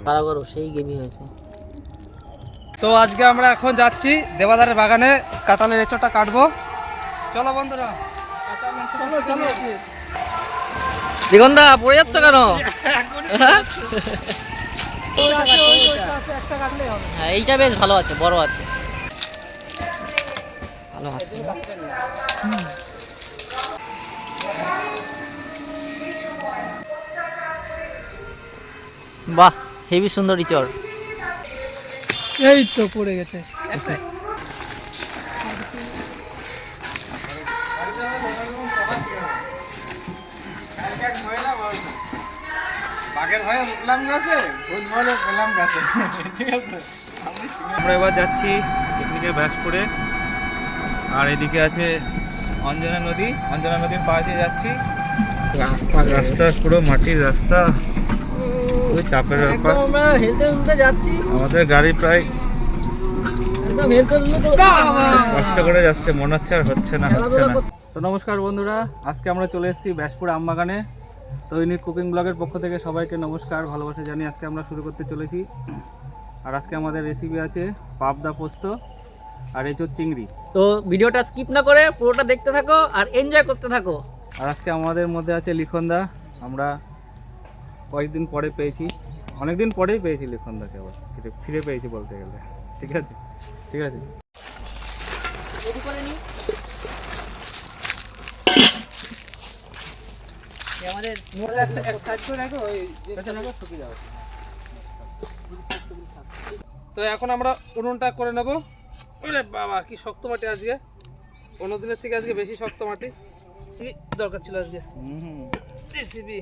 ভালো করো, সেই গেমই হয়েছে। তো আজকে আমরা এখন যাচ্ছি দেবাদারের বাগানে কাঁঠালের এঁচোড়টা কাটবো। চলো বন্ধুরা, চলো চলো। দিগন্ধা পড়ে যাচ্ছ কেন? হ্যাঁ, এইটা বেশ ভালো আছে, বড় আছে, ভালো আছে। বাহ, হেভি সুন্দর ইচড়। এই তো পড়ে গেছে। আমরা এবার যাচ্ছি পিকনিকের ব্যাসপুরে, আর এদিকে আছে অঞ্জনা নদী। অঞ্জনা নদীর পাড় দিয়ে যাচ্ছি। রাস্তা পুরো মাটির রাস্তা, খুবই চাপের ব্যাপার। আমরা হেলতে হেলতে যাচ্ছি, আমাদের গাড়ি প্রায় একদম হেলতে হেলতে কষ্ট করে যাচ্ছে, মনে হচ্ছে আর হচ্ছে না। তো নমস্কার বন্ধুরা, আজকে আমরা চলে এসেছি ব্যাসপুর আমবাগানে। তো ইউনিক কুকিং ব্লগের পক্ষ থেকে সবাইকে নমস্কার, ভালোবাসা জানি। আজকে আমরা শুরু করতে চলেছি, আর আজকে আমাদের রেসিপি আছে পাবদা পোস্ত আর এঁচোড় চিংড়ি। তো ভিডিওটা স্কিপ না করে পুরোটা দেখতে থাকো আর এনজয় করতে থাকো। আর আজকে আমাদের মধ্যে আছে লিখনদা। আমরা কয়েকদিন পরে পেয়েছি, অনেকদিন পরেই পেয়েছি লিখনদাকে, আবার ফিরে পেয়েছি বলতে গেলে। ঠিক আছে, ঠিক আছে। রেডি করে নি আমাদের এক সাইড করে রাখো, ওই শুকিয়ে যাবে। তো এখন আমরা উনুনটা করে নেব। ওরে বাবা, কি শক্ত মাটি আজকে, অন্যদিনের থেকে আজকে বেশি শক্ত মাটি। দরকার ছিল আজকে রেসিপি।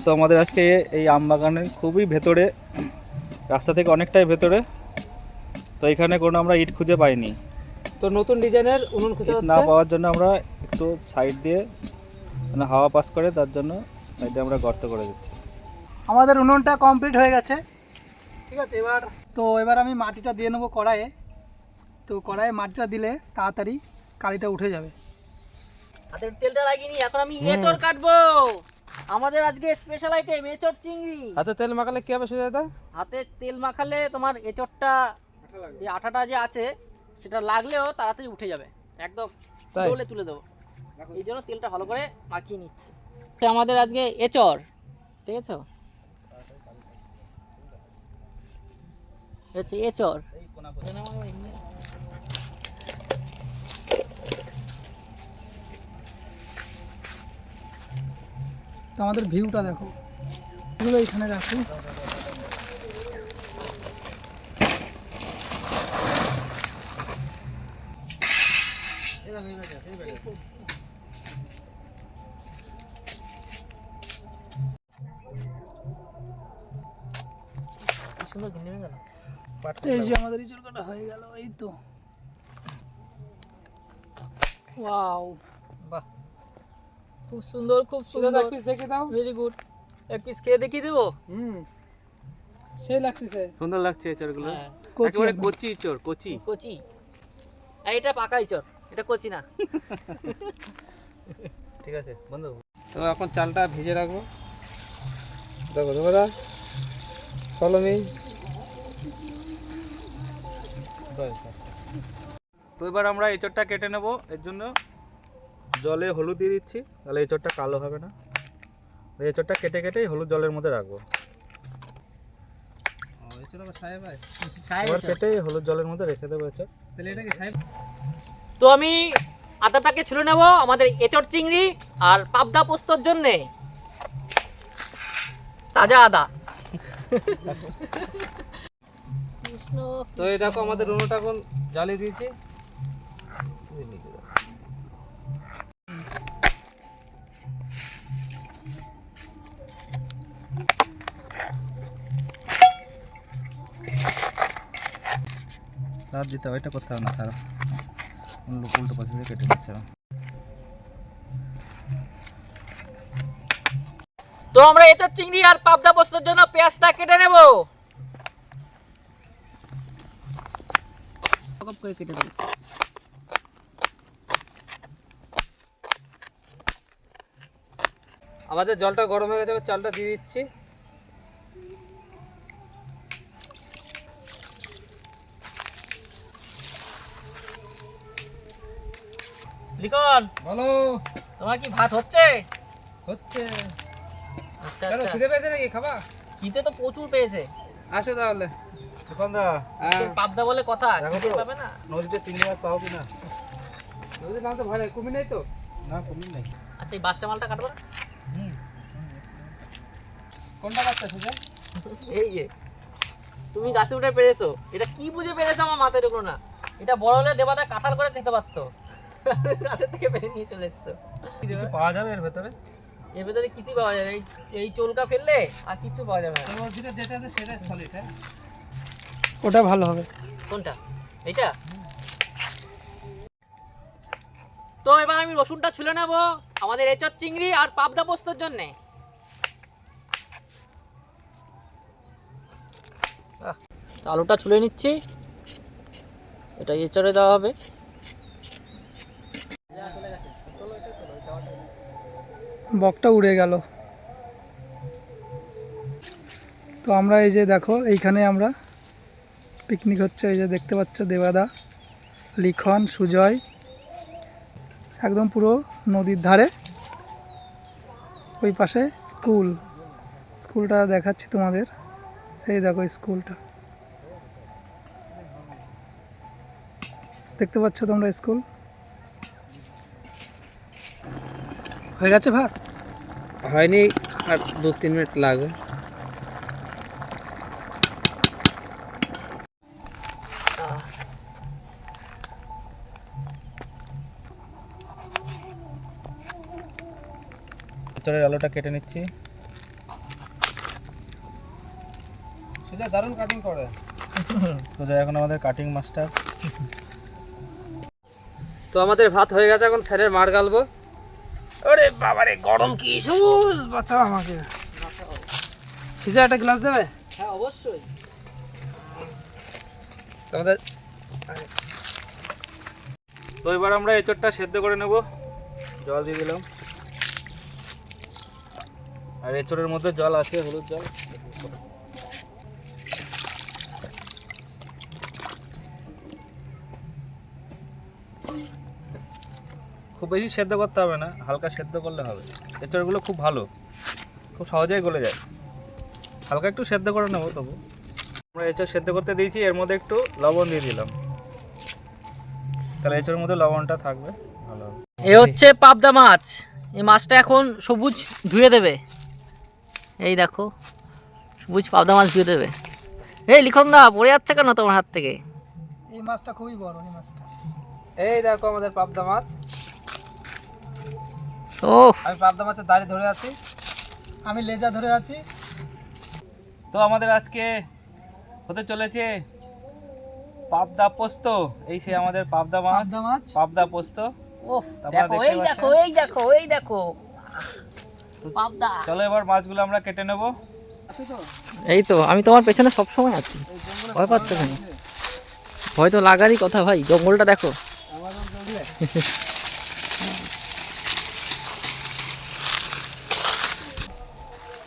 তো আমাদের আজকে এই আমবাগানের খুবই ভেতরে, রাস্তা থেকে অনেকটাই ভেতরে। তো এখানে কোনো আমরা ইট খুঁজে পাইনি। তো নতুন ডিজাইনের উনুন খুঁজে না পাওয়ার জন্য আমরা একটু সাইড দিয়ে, মানে হাওয়া পাস করে, তার জন্য সাইডে আমরা গর্ত করে দিচ্ছি। আমাদের উনুনটা কমপ্লিট হয়ে গেছে। ঠিক আছে, এবার আমি মাটিটা দিয়ে নেবো কড়াইয়ে। তো কড়াইয়ে মাটিটা দিলে তাড়াতাড়ি কালিটা উঠে যাবে। হাতের তেলটা লাগিয়ে নি, এখন আমি এঁচড় কাটবো। আমাদের আজকে স্পেশাল আইটেম এঁচড় চিংড়ি। হাতে তেল মাখালে কি হবে সুজাতা? হাতে তেল মাখালে তোমার এঁচড়টা, এই আঠাটা যে আছে সেটা লাগলেও তাড়াতাড়ি উঠে যাবে, একদম তুলে তুলে দেবো। এই জন্য তেলটা ভালো করে মাখিয়ে নিচ্ছি। আমাদের আজকে এঁচড়, ঠিক আছে, এঁচড়। তো আমাদের ভিউটা দেখো, এগুলো এখানে রাখি। এই যে আমাদের ইঁচড় কাটা হয়ে গেল, এই তো। ওয়াও, বাহ, খুব সুন্দর, খুব সুন্দর। এক পিস দেখে দাও। Very good. এক পিস খেয়ে দেখিয়ে দেবো। সেই লাগতেছে, সুন্দর লাগছে এঁচড়গুলো, হ্যাঁ, একেবারে কচি এঁচড়, কচি কচি। আর এটা পাকা ইঁচড়, এটা কচি না। ঠিক আছে বন্ধু। তো এখন চালটা ভিজে রাখবো। দেখো দাদা, ফলো মি। তো এবার আমরা এঁচড়টা কেটে নেব। এর জন্য জলে হলুদ দিয়ে দিচ্ছি, তাহলে এঁচড়টা কালো হবে না। এঁচড়টা কেটে কেটে হলুদ জলের মধ্যে রাখবো। এবার কেটে হলুদ জলের মধ্যে রেখে দেবো এঁচড়। তো আমি আদাটাকে ছুলে নেব আমাদের এঁচড় চিংড়ি আর পাবদা পোস্তর জন্যে। তাজা আদা। তো এই দেখো আমাদের উনুনটা এখন জ্বালিয়ে দিয়েছি। তার দিতে হবে, এটা করতে হবে না, তার উল্টো পাশে কেটে দিচ্ছে না। তো আমরা এঁচড় চিংড়ি আর পাবদা পোস্তর জন্য পেঁয়াজটা কেটে নেব। কপ করে কেটে দেবো। আমাদের জলটা গরম হয়ে গেছে, চালটা দিয়ে দিচ্ছি। লিখন, বলো। তোমার কি ভাত হচ্ছে? হচ্ছে। আচ্ছা কেন, আচ্ছা, খিদে পেয়েছে নাকি? খাবা? খিদে তো প্রচুর পেয়েছে। আসো তাহলে। দোকানদা, হ্যাঁ, পাবদা বলে কথা, দেখো খিদে তো। পাবে না? নদীতে চিংড়ি মাছ পাও কিনা? নদীর নাম তো ভয় নেই, কুমির নেই তো? না, কুমির নেই। আচ্ছা, এই বাচ্চা মালটা কাটবো না? কোনটা কাটতে সুজা? এই যে তুমি গাছে উঠে পেরেছো, এটা কি বুঝে পেরেছো আমার মাথায় ঢুকলো না। এটা বড় হলে দেবাদা কাঁঠাল করে খেতে পারতো, গাছের থেকে পেরে নিয়ে চলে এসছো। কিছু পাওয়া যাবে এর ভেতরে? এর ভেতরে কিছুই পাওয়া যাবে না, এই চোলকা ফেললে আর কিছু পাওয়া যাবে না। তোমার যেটা যেটা আছে সেটাই সলিড। হ্যাঁ, ওটা ভালো হবে। কোনটা? এইটা? তো এবার আমি রসুনটা ছুলে নেব আমাদের এঁচড় চিংড়ি আর পাবদা পোস্তর জন্যে। আলুটা ছুলে নিচ্ছি, এটা এঁচড়ে দেওয়া হবে। বকটা উড়ে গেল। তো আমরা এই যে দেখো, এইখানে আমরা পিকনিক হচ্ছে। এই যে দেখতে পাচ্ছ দেবাদা, লিখন, সুজয়, একদম পুরো নদীর ধারে। ওই পাশে স্কুলটা দেখাচ্ছি তোমাদের। এই দেখো স্কুলটা, দেখতে পাচ্ছ তোমরা স্কুল। হয়ে গেছে ভাত? হয়নি, আর 2-3 মিনিট লাগবে। এঁচড়ের আলুটা কেটে নিচ্ছি। সুজা দারুণ কাটিং করে। তো এখন আমাদের কাটিং মাস্টার। তো আমাদের ভাত হয়ে গেছে, এখন ফ্যানের মার গালবো। ওরে বাবারে, গরম কি সবুজ! বাঁচাও আমাকে। সুজা একটা গ্লাস দেবে? হ্যাঁ অবশ্যই। তো আমাদের তো এবার আমরা এঁচড়টা সেদ্ধ করে নেব। জল দিয়ে দিলাম, আর এঁচড়ের মধ্যে জল আছে, হলুদ জল। খুব বেশি সেদ্ধ করতে হবে না, হালকা সেদ্ধ করলে হবে। এঁচড়গুলো খুব ভালো, খুব সহজেই গলে যায়। হালকা একটু সেদ্ধ করে নেবো তবু। আমরা এঁচড় সেদ্ধ করতে দিয়েছি, এর মধ্যে একটু লবণ দিয়ে দিলাম, তাহলে এঁচড়ের মধ্যে লবণটা থাকবে, ভালো হবে। এ হচ্ছে পাবদা মাছ। এই মাছটা এখন সবুজ ধুয়ে দেবে। এই দেখো, সবুজ পাবদা মাছ ধুয়ে দেবে। এই লিখন দা, পড়ে যাচ্ছে কেন তোমার হাত থেকে? এই মাছটা খুবই বড়, এই মাছটা। এই দেখো আমাদের পাবদা মাছ। ও, আমি পাবদা মাছের দাড়ি ধরে আছি। আমি লেজা ধরে আছি। তো আমাদের আজকে হতে চলেছে পাবদা পোস্ত। এই সে আমাদের পাবদা মাছ, পাবদা পোস্ত। ওফ, আপনারা দেখো, দেখতে এই দেখো, পাচ্ছেন। এই দেখো, এই দেখো পাবদা। চলো এবার মাছগুলো আমরা কেটে নেব। এই তো আমি তোমার পেছনে সব সময় আছি, ভয় পাচ্ছ কেন? ভয় তো লাগারই কথা ভাই, জঙ্গলটা দেখো।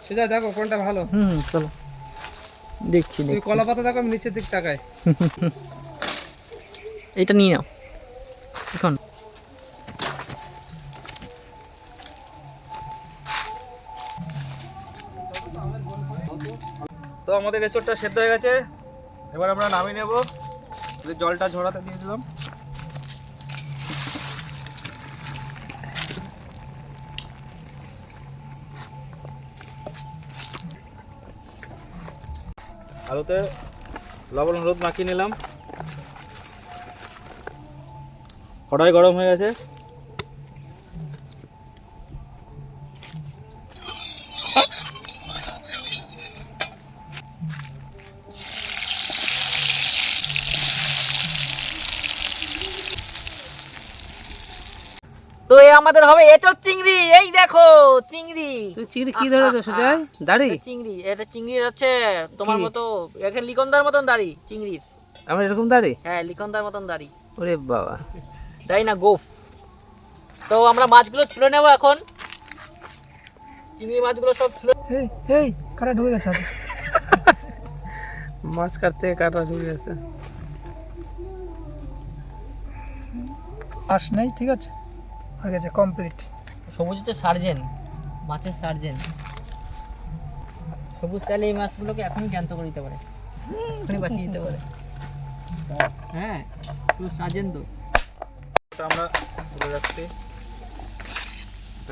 সুজা দেখো কোনটা ভালো। চলো দেখছি। তুই কলা পাতা দেখো, আমি নিচের দিক তাকাই। এইটা নিয়ে নাও এখন। তো আমাদের এঁচড়টা সেদ্ধ হয়ে গেছে, এবার আমরা নামিয়ে নেব। জলটা ঝরাতে দিয়ে দিলাম। আলুতে লবণ হলুদ মাখিয়ে নিলাম। কড়াই গরম হয়ে গেছে, তো এই আমাদের হবে এঁচড় চিংড়ি। এই দেখো চিংড়ি। তুই চিংড়ি কি ধরেছো সুজয়? দাড়ি? চিংড়ি, এটা চিংড়ি হচ্ছে তোমার কি? মতো, এখানে লিকন্দার মতন দাড়ি চিংড়ির। আমার এরকম দাড়ি? হ্যাঁ, লিখনদার মতন দাড়ি। ওরে বাবা, দাড়ি না, গোফ। তো আমরা মাছগুলো তুলে নেবো এখন। চিংড়ি মাছগুলো সব তুলে। এই এই কারা ঢুকে গেছে হাতে? মাছ কাটতে কাটা ঢুকে গেছে। আস নেই, ঠিক আছে, হয়ে গেছে কমপ্লিট। সবুজ হচ্ছে সার্জেন, মাছের সার্জেন। সবুজ চাইলে এই মাছগুলোকে এখনই জ্যান্ত করে দিতে পারে, এখনই বাঁচিয়ে দিতে পারে। হ্যাঁ, পুরো সার্জেন তো। ওটা আমরা তুলে রাখছি।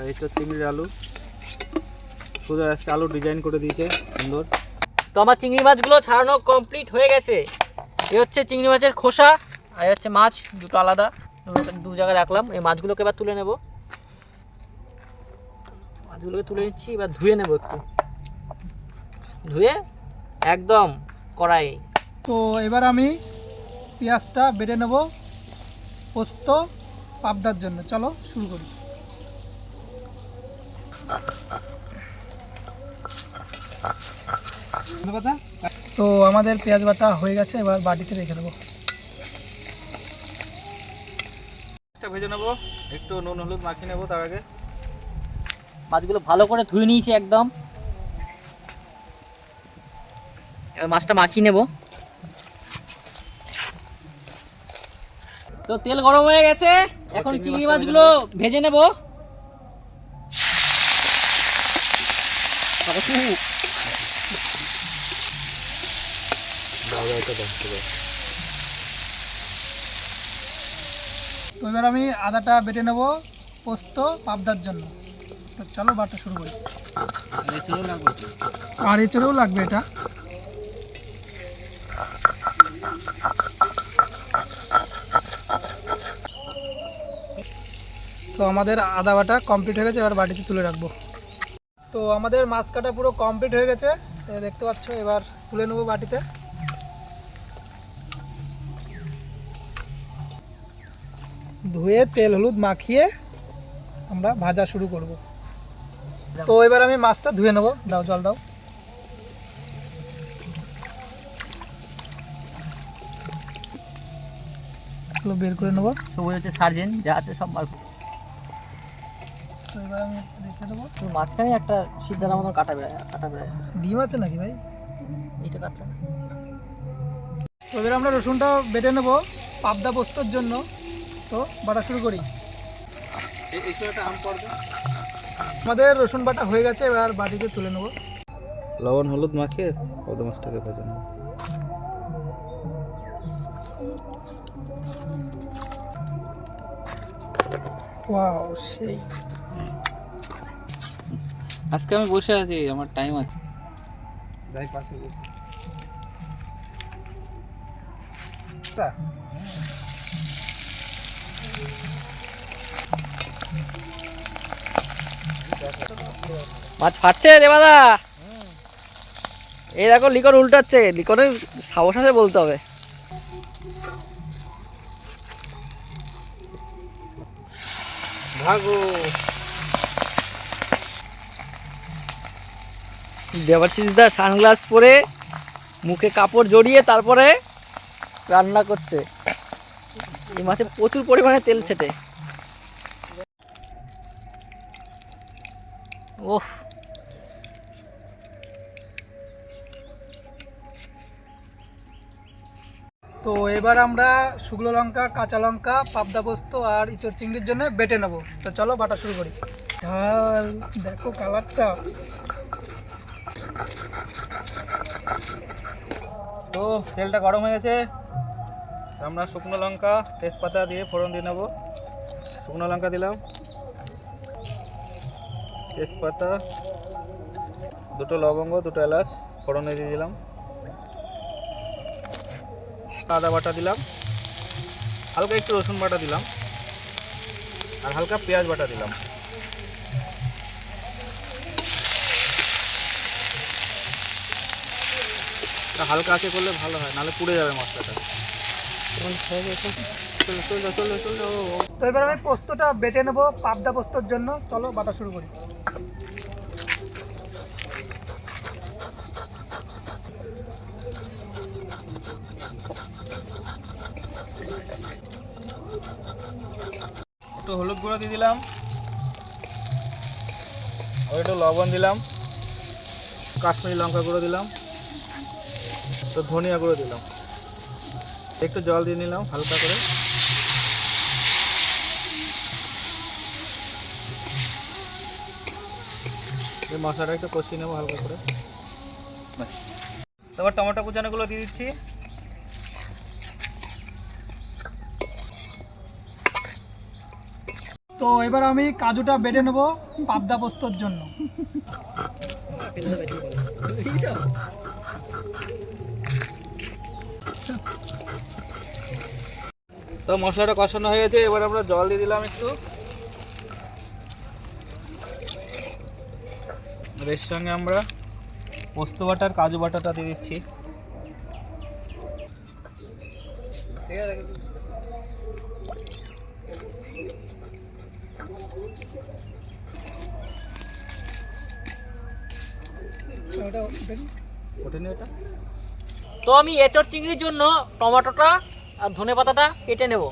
এই তো চিংড়ির আলু, শুধু আজকে আলু ডিজাইন করে দিয়েছে সুন্দর। তো আমার চিংড়ি মাছগুলো ছাড়ানো কমপ্লিট হয়ে গেছে। এই হচ্ছে চিংড়ি মাছের খোসা, আর এই হচ্ছে মাছ, দুটো আলাদা, দু জায়গায় রাখলাম। এই মাছগুলোকে এবার তুলে নেব। মাছগুলোকে তুলে নিচ্ছি, এবার ধুয়ে নেব একটু, ধুয়ে একদম কড়াই। তো এবার আমি পেঁয়াজটা বেটে নেব পোস্ত পাবদার জন্য। চলো শুরু করি। তো আমাদের পেঁয়াজ বাটা হয়ে গেছে, এবার বাটিতে রেখে দেবো। ভেজে নেবো, একটু নুন হলুদ মাখিয়ে নেবো। তার আগে মাছগুলো ভালো করে ধুয়ে নিয়েছি একদম। এবার মাছটা মাখিয়ে নেব। তো তেল গরম হয়ে গেছে, এখন চিংড়ি মাছগুলো ভেজে নেব। তো এবার আমি আদাটা বেটে নেব পোস্ত পাবদার জন্য। তো চলো বাটা শুরু করি। আর এছাড়াও লাগবে এটা। তো আমাদের আদা বাটা কমপ্লিট হয়ে গেছে, এবার বাটিতে তুলে রাখবো। তো আমাদের মাছ কাটা পুরো কমপ্লিট হয়ে গেছে, দেখতে পাচ্ছ। এবার তুলে নেবো বাটিতে। ধুয়ে তেল হলুদ মাখিয়ে আমরা ভাজা শুরু করব। তো এবার আমি মাছটা ধুয়ে নেবো। দাও, জল দাও। এগুলো বের করে নেবো। সবুজ হচ্ছে সার্জেন, যা আছে সব বার। তো এবার আমি রেখে দেবো। মাঝখানে একটা সিদ্ধার মতন কাটা বেড়ায়। ডিম আছে নাকি ভাই? এইটা কাটলাম। তো এবার আমরা রসুনটা বেটে নেবো পাবদা পোস্তর জন্য। তো বাটা শুরু করি। আমাদের রসুন বাটা হয়ে গেছে, এবার বাটিতে তুলে নেবো। লবণ হলুদ মাখিয়ে পাবদা মাছটাকে ভেজে নেবো। ওয়াও, সেই। আজকে আমি বসে আছি, আমার টাইম আছে। যাই পাশে বসে। মাছ ফাটছে দেবাদা। এই দেখো লিকন উল্টাচ্ছে, লিকনের সাহস আছে বলতে হবে। ভাগো। দেবাশিসদা সানগ্লাস পরে মুখে কাপড় জড়িয়ে তারপরে রান্না করছে। এই মাছে প্রচুর পরিমাণে তেল ছেটে। ওহ, তো এবার আমরা শুকনো লঙ্কা, কাঁচা লঙ্কা, পাবদা পোস্ত আর ইঁচড় চিংড়ির জন্য বেটে নেবো। তো চলো বাটা শুরু করি। ঝাল দেখো কালারটা। তো তেলটা গরম হয়ে গেছে, আমরা শুকনো লঙ্কা তেজপাতা দিয়ে ফোড়ন দিয়ে নেবো। শুকনো লঙ্কা দিলাম, তেজপাতা, দুটো লবঙ্গ, দুটো এলাচ ফোড়নে দিয়ে দিলাম। আদা বাটা দিলাম, হালকা একটু রসুন বাটা দিলাম, আর হালকা পেঁয়াজ বাটা দিলাম। হালকা আছে করলে ভালো হয়, নাহলে পুড়ে যাবে মশলাটা। তো এবার আমি পোস্তটা বেটে নেবো পাবদা পোস্তর জন্য। চলো বাটা শুরু করি। একটু হলুদ গুঁড়ো দিয়ে দিলাম, আর একটু লবণ দিলাম, কাশ্মীরি লঙ্কা গুঁড়ো দিলাম, তো ধনিয়া গুঁড়ো দিলাম, একটু জল দিয়ে নিলাম হালকা করে। এই মশলাটা একটু কষিয়ে নেবো হালকা করে। তারপর টমেটো কুচানোগুলো দিয়ে দিচ্ছি। তো এবার আমি কাজুটা বেটে নেব পাবদা পোস্তর জন্য। তো মশলাটা কষানো হয়ে গেছে, এবার আমরা জল দিয়ে দিলাম একটু। এর সঙ্গে আমরা পোস্ত বাটা আর কাজু বাটাটা দিয়ে দিচ্ছি। ওঠেনি ওটা। তো আমি এঁচড় চিংড়ির জন্য টমেটোটা আর ধনেপাতাটা কেটে নেব।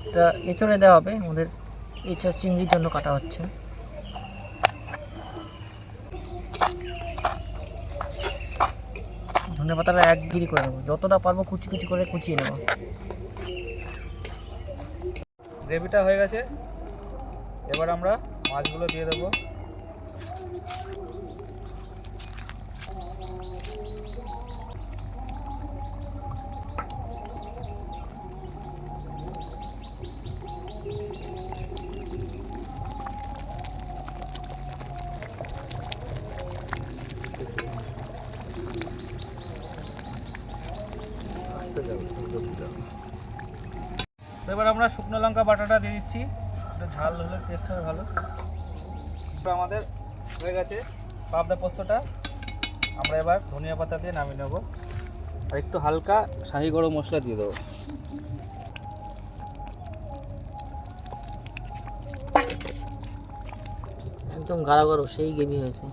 এটা এঁচড়ে দেওয়া হবে, আমাদের এঁচড় চিংড়ির জন্য কাটা হচ্ছে। ধনেপাতাটা এক গিরি করে নেবো, যতটা পারবো কুচি কুচি করে কুচিয়ে নেব। গ্রেভিটা হয়ে গেছে, এবার আমরা মাছগুলো দিয়ে দেবো। তো এবার আমরা শুকনো লঙ্কা বাটাটা দিয়ে দিচ্ছি, একটু ঝাল হলে টেস্ট হবে ভালো। আমাদের হয়ে গেছে পাবদা পোস্তটা, আমরা এবার ধনিয়া পাতা দিয়ে নামিয়ে নেব, আর একটু হালকা শাহি গরম মশলা দিয়ে দেবো। একদম গাঢ় গাঢ় সেই গ্রেভি হয়েছে।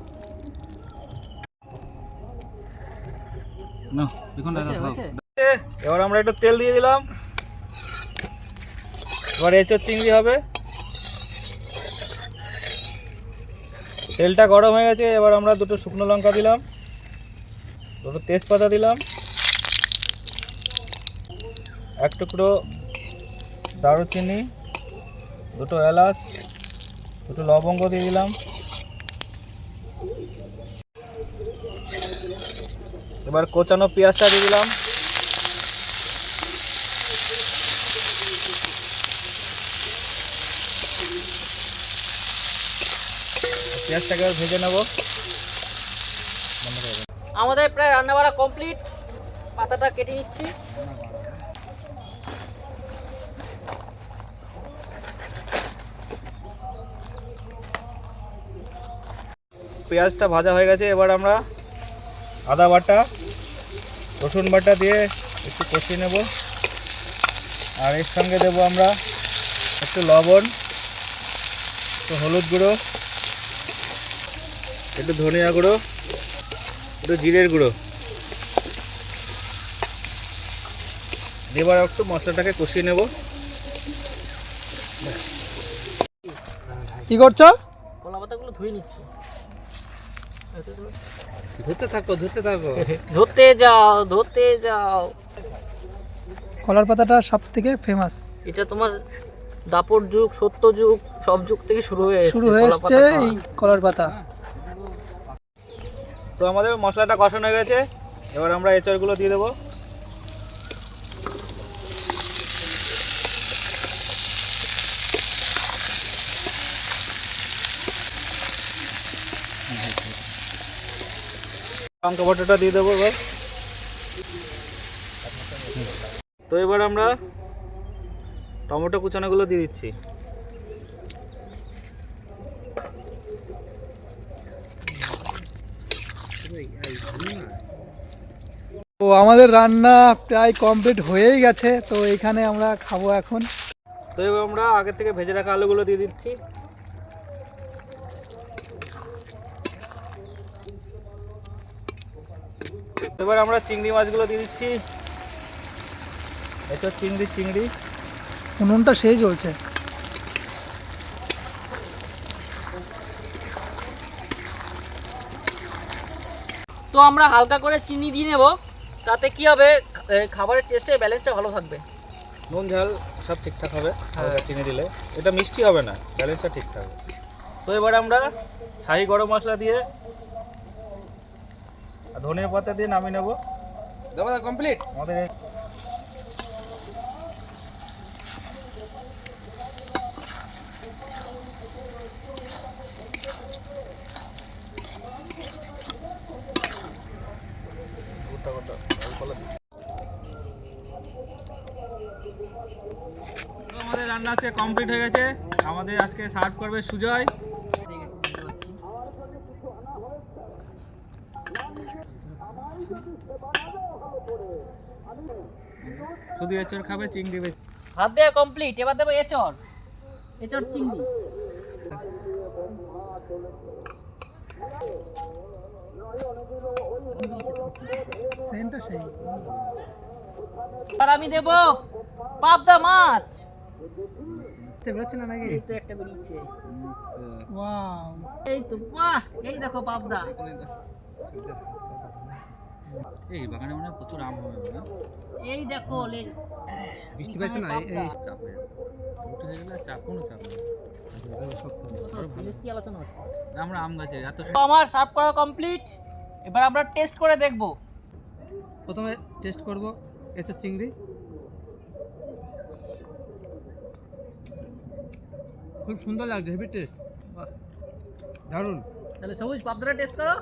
এবার আমরা একটু তেল দিয়ে দিলাম, এবার এঁচোড় চিংড়ি হবে। তেলটা গরম হয়ে গেছে, এবার আমরা দুটো শুকনো লঙ্কা দিলাম, দুটো তেজপাতা দিলাম, এক টুকরো দারুচিনি, দুটো এলাচ, দুটো লবঙ্গ দিয়ে দিলাম। এবার কোচানো পেঁয়াজটা দিয়ে দিলাম, পেঁয়াজটাকে ভেজে নেব। আমাদের প্রায় রান্না বাড়া কমপ্লিট, পাতাটা কেটে নিচ্ছি। পেঁয়াজটা ভাজা হয়ে গেছে, এবার আমরা আদা বাটা রসুন বাটা দিয়ে একটু কষিয়ে নেব, আর এর সঙ্গে দেবো আমরা একটু লবণ, একটু হলুদ গুঁড়ো, একটু ধনিয়া গুঁড়ো, একটু জিরের গুঁড়ো, এবার একটু মশলাটাকে কষিয়ে নেব। কি করছো? কলা পাতাগুলো ধুয়ে নিচ্ছি। ধরতে থাকো ধরতে থাকো। ধরতে যাও ধরতে যাও। কলার পাতাটা সব থেকে ফেমাস। এটা তোমার দাপর যুগ, সত্য যুগ, সব যুগ থেকে শুরু হয়ে এসছে এই কলার পাতা। তো আমাদের মশলাটা কষানো হয়ে গেছে, এবার আমরা এঁচড়গুলো দিয়ে দেবো। লঙ্কা বাটাটা দিয়ে দেবো এবার। তো এবার আমরা টমেটো কুচানোগুলো দিয়ে দিচ্ছি। তো আমাদের রান্না প্রায় কমপ্লিট হয়েই গেছে, তো এখানে আমরা খাবো এখন। তো এবার আমরা আগে থেকে ভেজে রাখা আলুগুলো দিয়ে দিচ্ছি। এবার আমরা চিংড়ি মাছগুলো দিয়ে দিচ্ছি। এটা চিংড়ি। উনুনটা সেই জ্বলছে। তো আমরা হালকা করে চিনি দিয়ে নেব, তাতে কি হবে খাবারের টেস্টের ব্যালেন্সটা ভালো থাকবে। নুন ঝাল সব ঠিকঠাক হবে হালকা চিনি দিলে, এটা মিষ্টি হবে না, ব্যালেন্সটা ঠিক থাকবে। তো এবার আমরা শাহি গরম মশলা দিয়ে ধনিয়া পাতা দিয়ে নামিয়ে নেব। দাদা কমপ্লিট। আমাদের আমাদের রান্না আজকে কমপ্লিট হয়ে গেছে। আমাদের আজকে সার্ভ করবে সুজয়। শুধু এঁচড় খাবে, চিংড়ি বেশি। ভাত দেওয়া কমপ্লিট, এবার দেবো এঁচড় চিংড়ি। সেন্টটা সেই। আর আমি দেবো পাবদা মাছ। বেরোচ্ছে না নাকি? এই তো একটা বেরিয়েছে। ওয়াও, এই তো বাহ, এই দেখো পাবদা। এই বাগানে মনে হয় প্রচুর আম হবে না? এই দেখো বৃষ্টি পাইছে না? এই চাপ হয়ে যাবে, উঠে গেলে চাপ, কোনো চাপ নেই। কি আলোচনা হচ্ছে? আমরা আম গাছে এত তো আমার সার্ভ করা কমপ্লিট। এবার আমরা টেস্ট করে দেখব। প্রথমে টেস্ট করব এঁচড় চিংড়ি। খুব সুন্দর লাগছে, হেভি টেস্ট, দারুণ। তাহলে সবুজ পাবদাটা টেস্ট করো।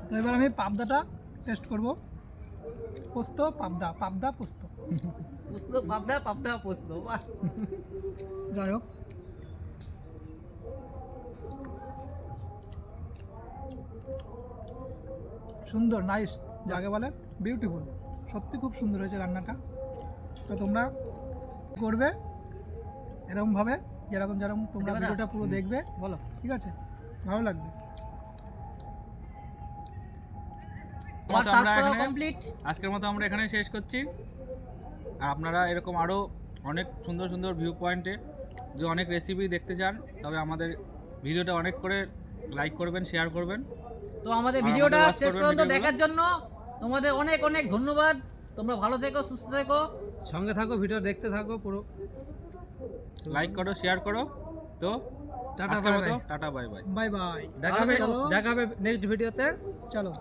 তো এবার আমি পাবদাটা টেস্ট করব। পোস্ত পাবদা পোস্ত। পোস্ত পাবদা পোস্ত, বাহ। যাই হোক, সুন্দর, নাইস, যাকে বলে বিউটিফুল। সত্যি খুব সুন্দর হয়েছে রান্নাটা। তো তোমরা করবে এরকমভাবে, যেরকম তোমরা ভিডিওটা পুরো দেখবে, বলো। ঠিক আছে? ভালো লাগবে। আমার সার্ভ আমরা করা এখানে কমপ্লিট। আজকের মতো আমরা এখানে শেষ করছি। আর আপনারা এরকম আরও অনেক সুন্দর সুন্দর ভিউ পয়েন্টে যে অনেক রেসিপি দেখতে চান, তবে আমাদের ভিডিওটা অনেক করে লাইক করবেন, শেয়ার করবেন। তো আমাদের আর ভিডিওটা আমাদের watch শেষ করবেন পর্যন্ত ভিডিওগুলো। দেখার জন্য তোমাদের অনেক অনেক ধন্যবাদ। তোমরা ভালো থেকো, সুস্থ থেকো। সঙ্গে থাকো, ভিডিও দেখতে থাকো পুরো। লাইক করো, শেয়ার করো। তো টাটা, আজকের বাই মতো bye. Tata, bye bye. Bye bye. দেখা হবে ভালো থেকো। নেক্সট ভিডিওতে। চলো।